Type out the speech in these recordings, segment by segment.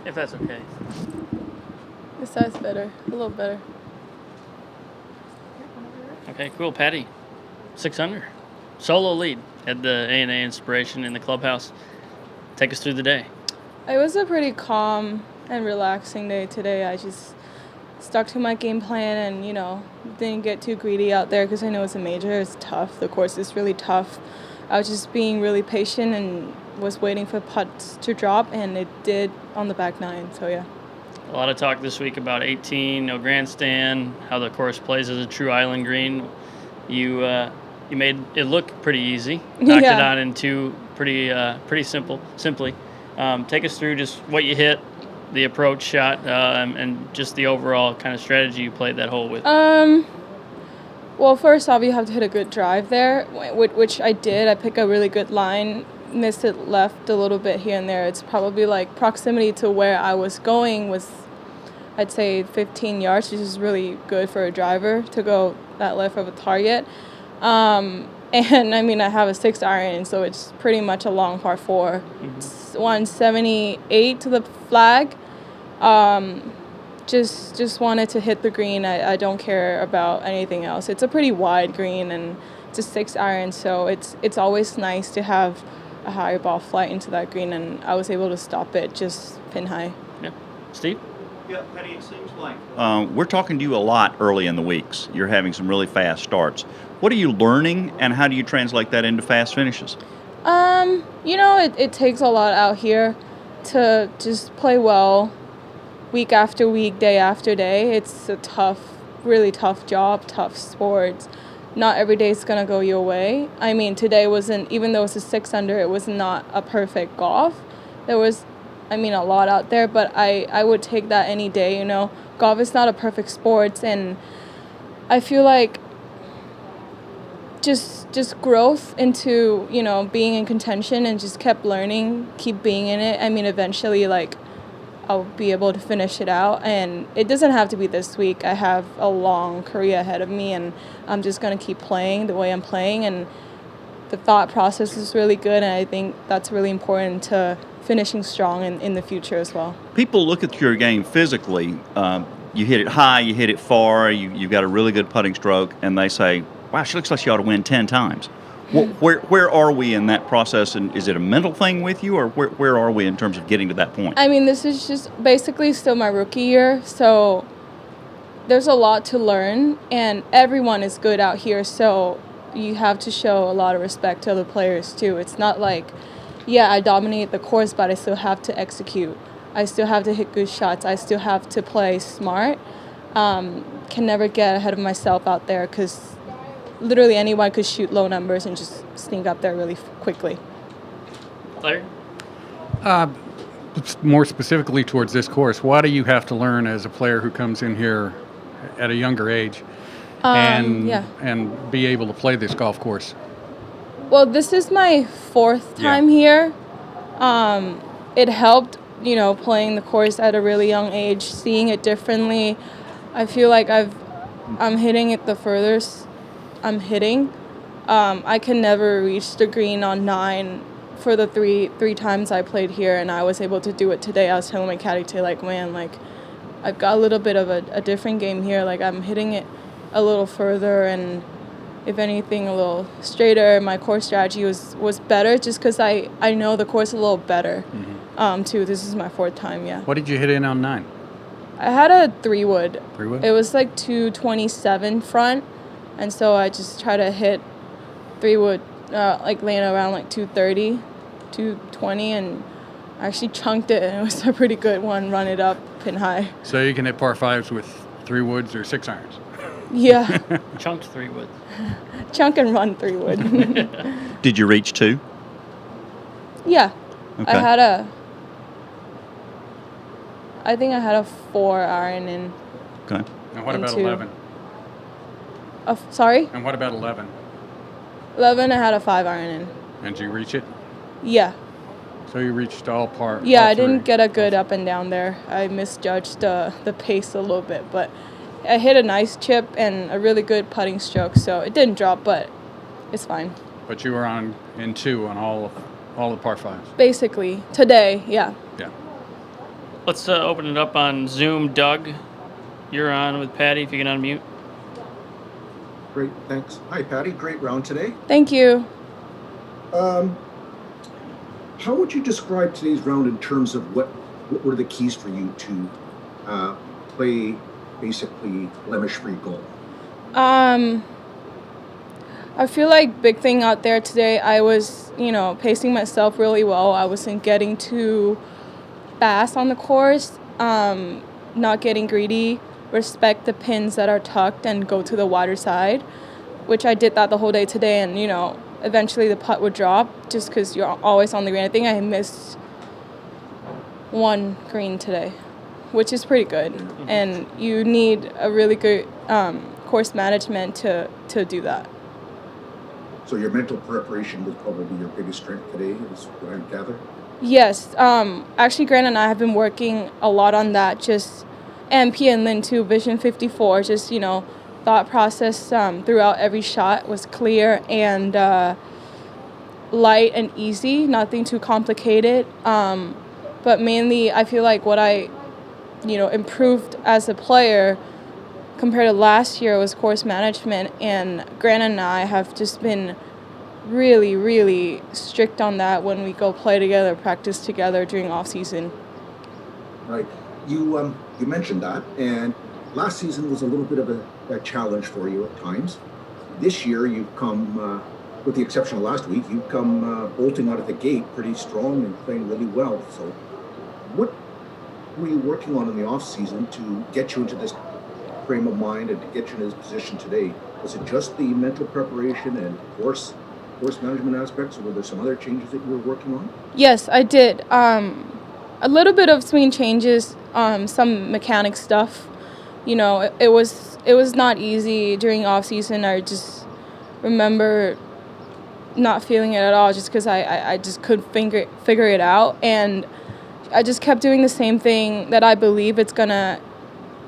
if that's okay. This side's better, a little better. Okay, cool. Patty, 6 under. Solo lead at the A&A Inspiration in the clubhouse. Take us through the day. It was a pretty calm and relaxing day today. I just stuck to my game plan and, didn't get too greedy out there because I know it's a major. It's tough. The course is really tough. I was just being really patient and was waiting for putts to drop, and it did on the back nine, so yeah. A lot of talk this week about 18, no grandstand, how the course plays as a true island green. You made it look pretty easy. Knocked it out in two pretty simply. Take us through just what you hit, the approach shot, and just the overall kind of strategy you played that hole with. Well, first off, you have to hit a good drive there, which I did. I picked a really good line, missed it left a little bit here and there. It's probably like proximity to where I was going was, I'd say, 15 yards, which is really good for a driver to go that left of a target. And I mean, I have a 6 iron, so it's pretty much a long par 4. Mm-hmm. It's 178 to the flag. Just wanted to hit the green. I don't care about anything else. It's a pretty wide green, and it's a 6 iron, so it's always nice to have a higher ball flight into that green, and I was able to stop it just pin high. Yeah. Steve? Yeah, Patty, it seems like we're talking to you a lot early in the weeks. You're having some really fast starts. What are you learning, and how do you translate that into fast finishes? It takes a lot out here to just play well week after week, day after day. It's a really tough job, tough sport. Not every day is going to go your way. I mean, today wasn't, even though it's a 6 under, it was not a perfect golf. There was, a lot out there, but I would take that any day, Golf is not a perfect sport, and I feel like just growth into, being in contention and just kept learning, keep being in it. Eventually, I'll be able to finish it out, and it doesn't have to be this week. I have a long career ahead of me, and I'm just going to keep playing the way I'm playing, and the thought process is really good, and I think that's really important to finishing strong in the future as well. People look at your game physically. You hit it high, you hit it far, you've got a really good putting stroke, and they say, wow, she looks like she ought to win 10 times. Where are we in that process, and is it a mental thing with you, or where are we in terms of getting to that point? This is just basically still my rookie year, so there's a lot to learn, and everyone is good out here, so you have to show a lot of respect to other players too. It's not like, I dominate the course, but I still have to execute. I still have to hit good shots. I still have to play smart. Can never get ahead of myself out there because literally anyone could shoot low numbers and just sneak up there really quickly. Larry? More specifically towards this course, what do you have to learn as a player who comes in here at a younger age and be able to play this golf course? Well, this is my 4th time here. It helped, playing the course at a really young age, seeing it differently. I feel like I'm hitting it the furthest I'm hitting. I can never reach the green on 9 for the three times I played here, and I was able to do it today. I was telling my caddy today, I've got a little bit of a different game here. I'm hitting it a little further, and if anything, a little straighter. My course strategy was better just because I know the course a little better, too. This is my 4th time, What did you hit in on 9? I had a 3-wood. 3-wood? It was 227 front, and so I just try to hit 3-wood, laying around 230, 220, and I actually chunked it, and it was a pretty good one, run it up, pin high. So you can hit par 5s with 3-woods or 6 irons? Yeah. Chunked 3-wood. Chunk and run 3-wood. Did you reach 2? Yeah. Okay. I think I had a 4 iron in. Okay. And what about 11? Sorry? And what about 11? 11, I had a 5 iron in. And did you reach it? Yeah. So you reached all par? Yeah, all I didn't three. get a good up and down there. I misjudged the pace a little bit, but I hit a nice chip and a really good putting stroke, so it didn't drop, but it's fine. But you were in 2 on all the par 5s? Basically. Today, yeah. Yeah. Let's open it up on Zoom. Doug, you're on with Patty, if you can unmute. Great, thanks. Hi, Patty. Great round today. Thank you. How would you describe today's round in terms of what were the keys for you to play basically blemish-free golf? I feel like big thing out there today, I was, pacing myself really well. I wasn't getting too fast on the course, not getting greedy, respect the pins that are tucked and go to the wider side, which I did that the whole day today. And, eventually the putt would drop just because you're always on the green. I think I missed one green today, which is pretty good. And you need a really good course management to do that. So your mental preparation was probably your biggest strength today, is what I gather? Yes. Actually, Grant and I have been working a lot on that. Just MP and Lynn too, Vision 54. Just, thought process throughout every shot was clear and light and easy, nothing too complicated. But mainly, I feel like what I, improved as a player compared to last year was course management, and Grant and I have just been really, really strict on that when we go play together, practice together during off season. Right. You mentioned that, and last season was a little bit of a challenge for you at times. This year, you've come, with the exception of last week, you've come bolting out of the gate pretty strong and playing really well. So, what were you working on in the off season to get you into this frame of mind and to get you in this position today? Was it just the mental preparation and course management aspects, or were there some other changes that you were working on? Yes, I did. A little bit of swing changes, some mechanic stuff. It was not easy during off season. I just remember not feeling it at all, just because I just couldn't figure it out, and I just kept doing the same thing that I believe it's gonna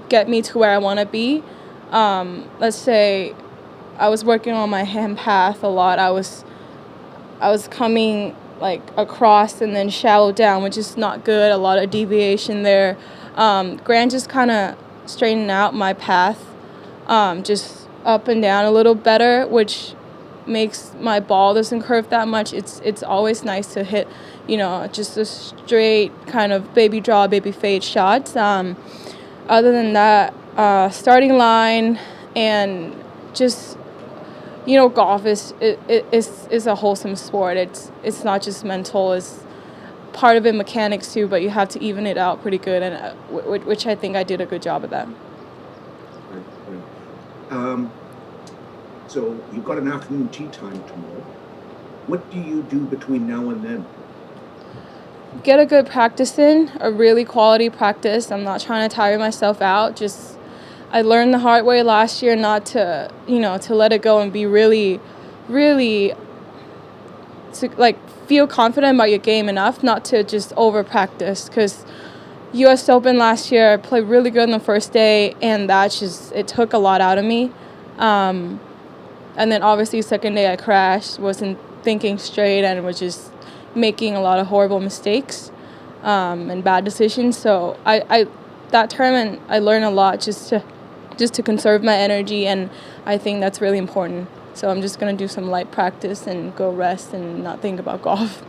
get me to where I want to be. Let's say I was working on my hand path a lot. I was coming like across and then shallow down, which is not good. A lot of deviation there. Grant just kind of straightened out my path, just up and down a little better, which makes my ball doesn't curve that much. It's always nice to hit, just a straight kind of baby draw, baby fade shots. Other than that, starting line and just, golf is a wholesome sport. It's not just mental. It's part of it mechanics too, but you have to even it out pretty good, and which I think I did a good job of that. Right. So you've got an afternoon tee time tomorrow. What do you do between now and then? Get a good practice in, a really quality practice. I'm not trying to tire myself out. I learned the hard way last year not to, to let it go and be really, really, to feel confident about your game enough not to just over practice. Because U.S. Open last year, I played really good on the first day, and it took a lot out of me. And then obviously second day I crashed, wasn't thinking straight, and was just making a lot of horrible mistakes and bad decisions. So that tournament I learned a lot just to conserve my energy, and I think that's really important. So I'm just going to do some light practice and go rest and not think about golf.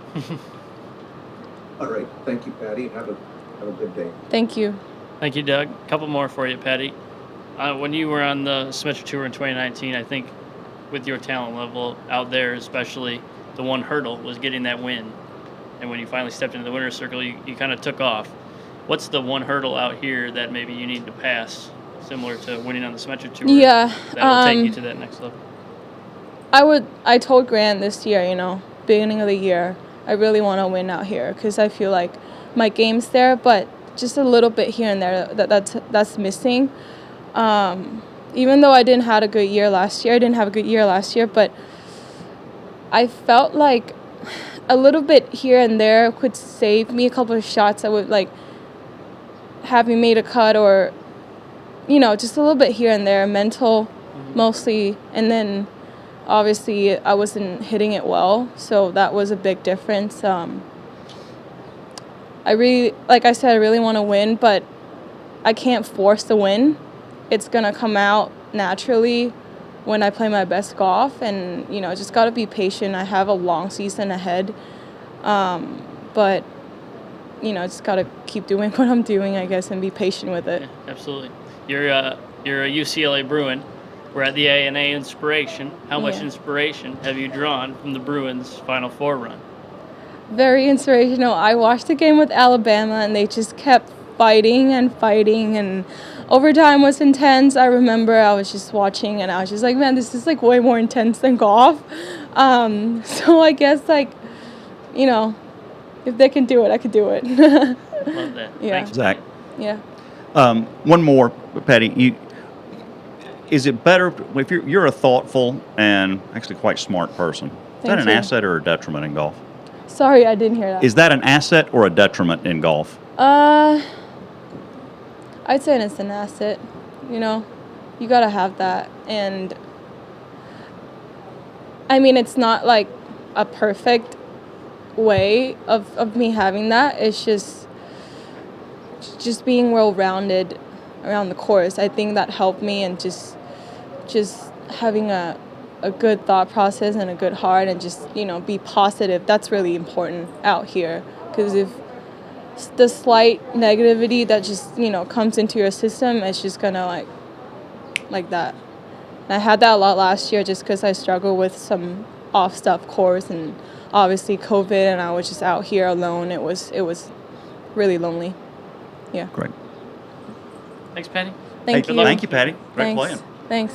All right. Thank you, Patty. Have a good day. Thank you. Thank you, Doug. A couple more for you, Patty. When you were on the Symetra Tour in 2019, I think with your talent level out there, especially, the one hurdle was getting that win. And when you finally stepped into the winner's circle, you kind of took off. What's the one hurdle out here that maybe you need to pass, similar to winning on the Symetra Tour? Yeah. That will take you to that next level. I told Grant this year, beginning of the year, I really want to win out here because I feel like my game's there, but just a little bit here and there that's missing. Even though I didn't have a good year last year, but I felt like a little bit here and there could save me a couple of shots that would have me made a cut, or just a little bit here and there, mental mostly, and then obviously I wasn't hitting it well, so that was a big difference. I really, like I said, I really want to win, but I can't force the win. It's going to come out naturally when I play my best golf, and, just got to be patient. I have a long season ahead, but, just got to keep doing what I'm doing, I guess, and be patient with it. Yeah, absolutely. You're a UCLA Bruin. We're at the A&A Inspiration. How much inspiration have you drawn from the Bruins' Final Four run? Very inspirational. I watched the game with Alabama, and they just kept fighting, and overtime was intense. I remember I was just watching, and I was just like, man, this is like way more intense than golf. So I guess if they can do it, I could do it. Love that. Yeah. Thanks, Zach. Yeah. One more, Patty. Is it better if you're a thoughtful and actually quite smart person? Is that an asset or a detriment in golf? Sorry, I didn't hear that. Is that an asset or a detriment in golf? I'd say it's an asset. You gotta have that, and I mean, it's not like a perfect way of me having that. It's just being well-rounded around the course. I think that helped me, and just having a good thought process and a good heart, and just be positive. That's really important out here, because if the slight negativity that just comes into your system, it's just gonna like that. And I had that a lot last year, just because I struggled with some off stuff course, and obviously COVID, and I was just out here alone. It was really lonely. Yeah. Great. Thanks, Patty. Thank you. Thank you, Patty. Great Thanks. playing. Thanks.